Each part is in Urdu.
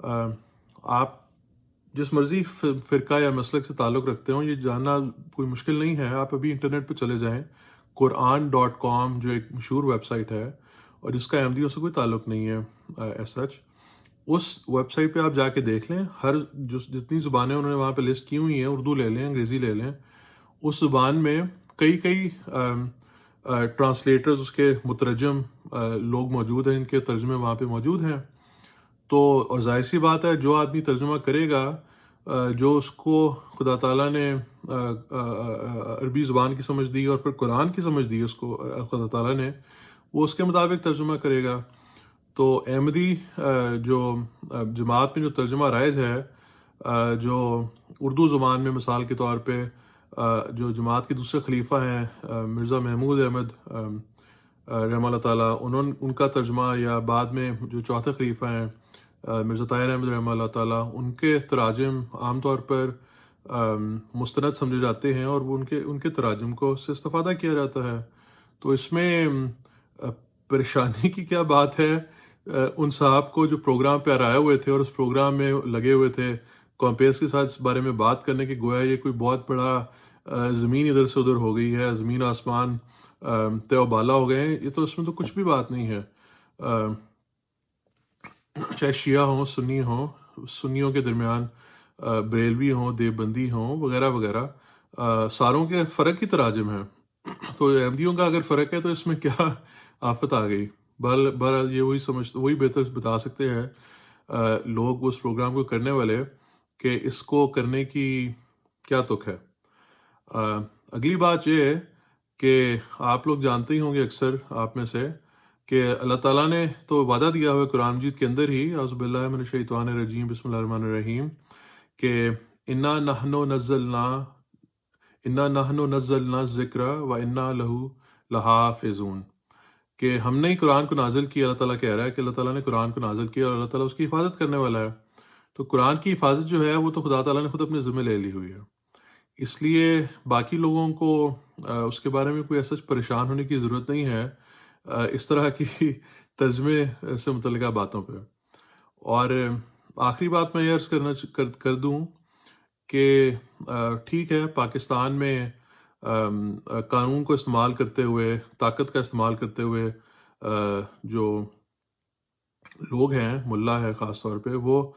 آپ جس مرضی فرقہ یا مسلک سے تعلق رکھتے ہوں، یہ جاننا کوئی مشکل نہیں ہے. آپ ابھی انٹرنیٹ پہ چلے جائیں. قرآن.com جو ایک مشہور ویب سائٹ ہے اور جس کا احمدیوں سے کوئی تعلق نہیں ہے ایز سچ، اس ویب سائٹ پہ آپ جا کے دیکھ لیں. جتنی زبانیں انہوں نے وہاں پہ لسٹ کی ہوئی ہیں، اردو لے لیں، انگریزی لے لیں، اس زبان میں کئی ٹرانسلیٹرز، اس کے مترجم لوگ موجود ہیں، ان کے ترجمے وہاں پہ موجود ہیں. تو اور ظاہر سی بات ہے، جو آدمی ترجمہ کرے گا، جو اس کو خدا تعالیٰ نے عربی زبان کی سمجھ دی اور پھر قرآن کی سمجھ دی اس کو خدا تعالیٰ نے، وہ اس کے مطابق ترجمہ کرے گا. تو احمدی جو جماعت میں جو ترجمہ رائج ہے، جو اردو زبان میں مثال کے طور پہ جو جماعت کے دوسرے خلیفہ ہیں، مرزا محمود احمد رحمہ اللہ تعالیٰ، ان کا ترجمہ، یا بعد میں جو چوتھے خلیفہ ہیں مرزا طاہر احمد رحمہ اللہ تعالیٰ، ان کے تراجم عام طور پر مستند سمجھے جاتے ہیں اور وہ ان کے تراجم کو سے استفادہ کیا جاتا ہے. تو اس میں پریشانی کی کیا بات ہے؟ ان صاحب کو جو پروگرام پہ آئے ہوئے تھے اور اس پروگرام میں لگے ہوئے تھے کمپیئرس کے ساتھ اس بارے میں بات کرنے کے، گویا یہ کوئی بہت بڑا زمین ادھر سے ادھر ہو گئی ہے، زمین آسمان تے و بالا ہو گئے ہیں. یہ تو اس میں تو کچھ بھی بات نہیں ہے. چاہے شیعہ ہوں، سنی ہوں، سنیوں کے درمیان بریلوی ہوں، دیوبندی ہوں، وغیرہ وغیرہ، ساروں کے فرق کی تراجم ہیں. تو احمدیوں کا اگر فرق ہے تو اس میں کیا آفت آ گئی؟ بہرحال یہ وہی بہتر بتا سکتے ہیں لوگ اس پروگرام کو کرنے والے، کہ اس کو کرنے کی کیا تک ہے. اگلی بات یہ ہے کہ آپ لوگ جانتے ہی ہوں گے، اکثر آپ میں سے، کہ اللہ تعالیٰ نے تو وعدہ دیا ہوا ہے قرآن مجید کے اندر ہی، اعوذ باللہ من الشیطان الرجیم، بسم اللہ الرحمن الرحیم، کہ انا نحن نزلنا الذکر و انا لہ لحافظون، کہ ہم نے ہی قرآن کو نازل کیا. اللہ تعالیٰ کہہ رہا ہے کہ اللہ تعالیٰ نے قرآن کو نازل کیا اور اللہ تعالیٰ اس کی حفاظت کرنے والا ہے. تو قرآن کی حفاظت جو ہے وہ تو خدا تعالیٰ نے خود اپنے ذمہ لے لی ہوئی ہے. اس لیے باقی لوگوں کو اس کے بارے میں کوئی ایسا پریشان ہونے کی ضرورت نہیں ہے اس طرح کی ترجمے سے متعلقہ باتوں پہ. اور آخری بات میں یہ عرض کر دوں کہ ٹھیک ہے، پاکستان میں قانون کو استعمال کرتے ہوئے، طاقت کا استعمال کرتے ہوئے جو لوگ ہیں، ملا ہے خاص طور پہ، وہ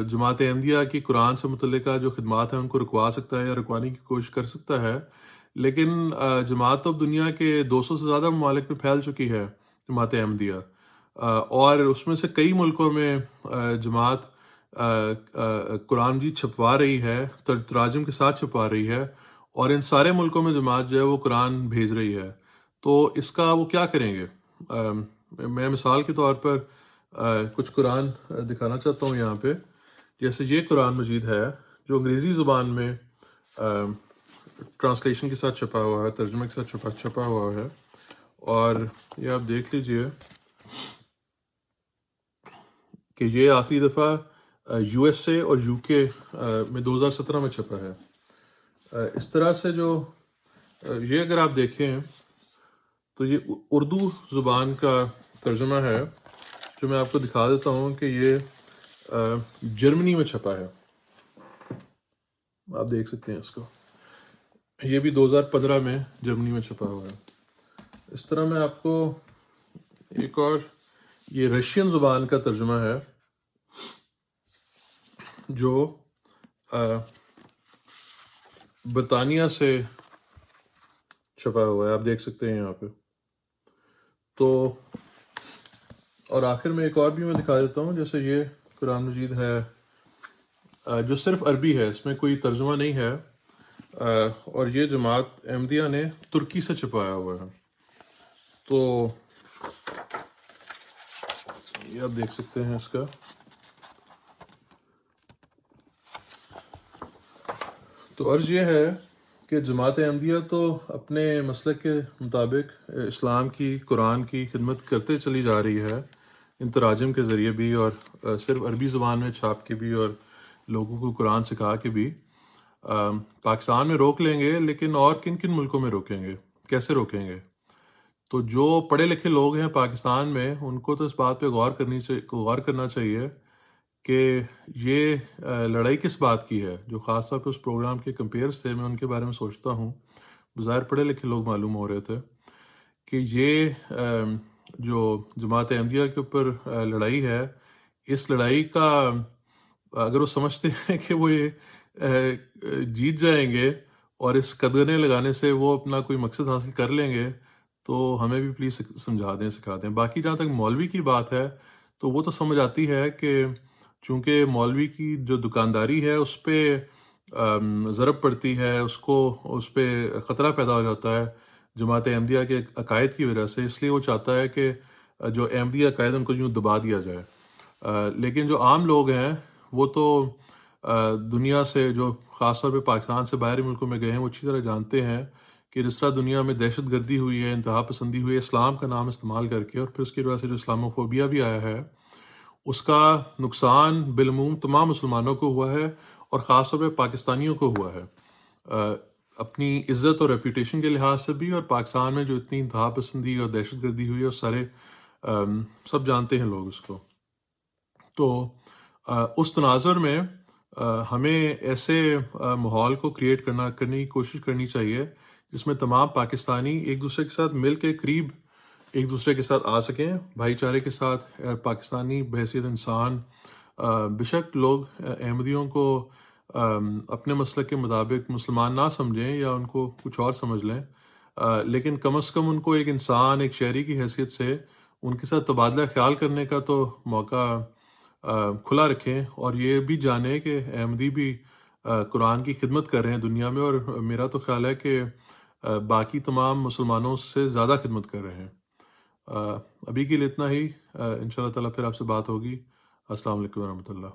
جماعت احمدیہ کی قرآن سے متعلقہ جو خدمات ہیں ان کو رکوا سکتا ہے یا رکوانے کی کوشش کر سکتا ہے. لیکن جماعت تو اب دنیا کے 200 سے زیادہ ممالک میں پھیل چکی ہے، جماعت احمدیہ، اور اس میں سے کئی ملکوں میں جماعت قرآن مجید چھپوا رہی ہے، تراجم کے ساتھ چھپوا رہی ہے، اور ان سارے ملکوں میں جماعت جو ہے وہ قرآن بھیج رہی ہے. تو اس کا وہ کیا کریں گے؟ میں مثال کے طور پر کچھ قرآن دکھانا چاہتا ہوں یہاں پہ. جیسے یہ قرآن مجید ہے جو انگریزی زبان میں ٹرانسلیشن کے ساتھ چھپا ہوا ہے، ترجمے کے ساتھ چھپا ہوا ہے، اور یہ آپ دیکھ لیجئے کہ یہ آخری دفعہ یو ایس اے اور یو کے میں 2017 میں چھپا ہے. اس طرح سے جو یہ اگر آپ دیکھیں تو یہ اردو زبان کا ترجمہ ہے جو میں آپ کو دکھا دیتا ہوں کہ یہ جرمنی میں چھپا ہے. آپ دیکھ سکتے ہیں اس کو، یہ بھی 2015 میں جرمنی میں چھپا ہوا ہے. اس طرح میں آپ کو ایک اور، یہ رشین زبان کا ترجمہ ہے جو برطانیہ سے چھپا ہوا ہے، آپ دیکھ سکتے ہیں یہاں پہ. تو اور آخر میں ایک اور بھی میں دکھا دیتا ہوں، جیسے یہ قرآن مجید ہے جو صرف عربی ہے، اس میں کوئی ترجمہ نہیں ہے، اور یہ جماعت احمدیہ نے ترکی سے چھپایا ہوا ہے. تو یہ آپ دیکھ سکتے ہیں اس کا. تو عرض یہ ہے کہ جماعت احمدیہ تو اپنے مسلک کے مطابق اسلام کی، قرآن کی خدمت کرتے چلی جا رہی ہے، ان تراجم کے ذریعے بھی، اور صرف عربی زبان میں چھاپ کے بھی، اور لوگوں کو قرآن سکھا کے بھی. پاکستان میں روک لیں گے، لیکن اور کن کن ملکوں میں روکیں گے؟ کیسے روکیں گے؟ تو جو پڑھے لکھے لوگ ہیں پاکستان میں، ان کو تو اس بات پہ غور کرنا چاہیے کہ یہ لڑائی کس بات کی ہے، جو خاص طور پہ اس پروگرام کے کمپیئرز تھے، میں ان کے بارے میں سوچتا ہوں، بظاہر پڑھے لکھے لوگ معلوم ہو رہے تھے کہ یہ جو جماعت احمدیہ کے اوپر لڑائی ہے، اس لڑائی کا اگر وہ سمجھتے ہیں کہ وہ یہ جیت جائیں گے اور اس قدغنے لگانے سے وہ اپنا کوئی مقصد حاصل کر لیں گے، تو ہمیں بھی پلیز سمجھا دیں، سکھا دیں۔ باقی جہاں تک مولوی کی بات ہے تو وہ تو سمجھ آتی ہے کہ چونکہ مولوی کی جو دکانداری ہے اس پہ ضرب پڑتی ہے، اس پہ خطرہ پیدا ہو جاتا ہے جماعت احمدیہ کے عقائد کی وجہ سے، اس لیے وہ چاہتا ہے کہ جو احمدی عقائد ان کو یوں دبا دیا جائے۔ لیکن جو عام لوگ ہیں وہ تو دنیا سے، جو خاص طور پہ پاکستان سے باہری ملکوں میں گئے ہیں، وہ اچھی طرح جانتے ہیں کہ جس طرح دنیا میں دہشت گردی ہوئی ہے، انتہا پسندی ہوئی ہے اسلام کا نام استعمال کر کے، اور پھر اس کی وجہ سے جو اسلاموفوبیا بھی آیا ہے، اس کا نقصان بالعموم تمام مسلمانوں کو ہوا ہے اور خاص طور پہ پاکستانیوں کو ہوا ہے، اپنی عزت اور ریپوٹیشن کے لحاظ سے بھی، اور پاکستان میں جو اتنی انتہا پسندی اور دہشت گردی ہوئی ہے، اس سارے سب جانتے ہیں لوگ اس کو۔ تو اس تناظر میں ہمیں ایسے ماحول کو کرنے کی کوشش کرنی چاہیے جس میں تمام پاکستانی ایک دوسرے کے ساتھ مل کے قریب ایک دوسرے کے ساتھ آ سکیں، بھائی چارے کے ساتھ۔ پاکستانی بحیثیت انسان بے شک لوگ احمدیوں کو اپنے مسلک کے مطابق مسلمان نہ سمجھیں یا ان کو کچھ اور سمجھ لیں، لیکن کم از کم ان کو ایک انسان، ایک شہری کی حیثیت سے ان کے ساتھ تبادلہ خیال کرنے کا تو موقع کھلا رکھیں، اور یہ بھی جانیں کہ احمدی بھی قرآن کی خدمت کر رہے ہیں دنیا میں، اور میرا تو خیال ہے کہ باقی تمام مسلمانوں سے زیادہ خدمت کر رہے ہیں۔ ابھی کے لیے اتنا ہی، انشاءاللہ تعالیٰ پھر آپ سے بات ہوگی۔ السلام علیکم ورحمۃ اللہ۔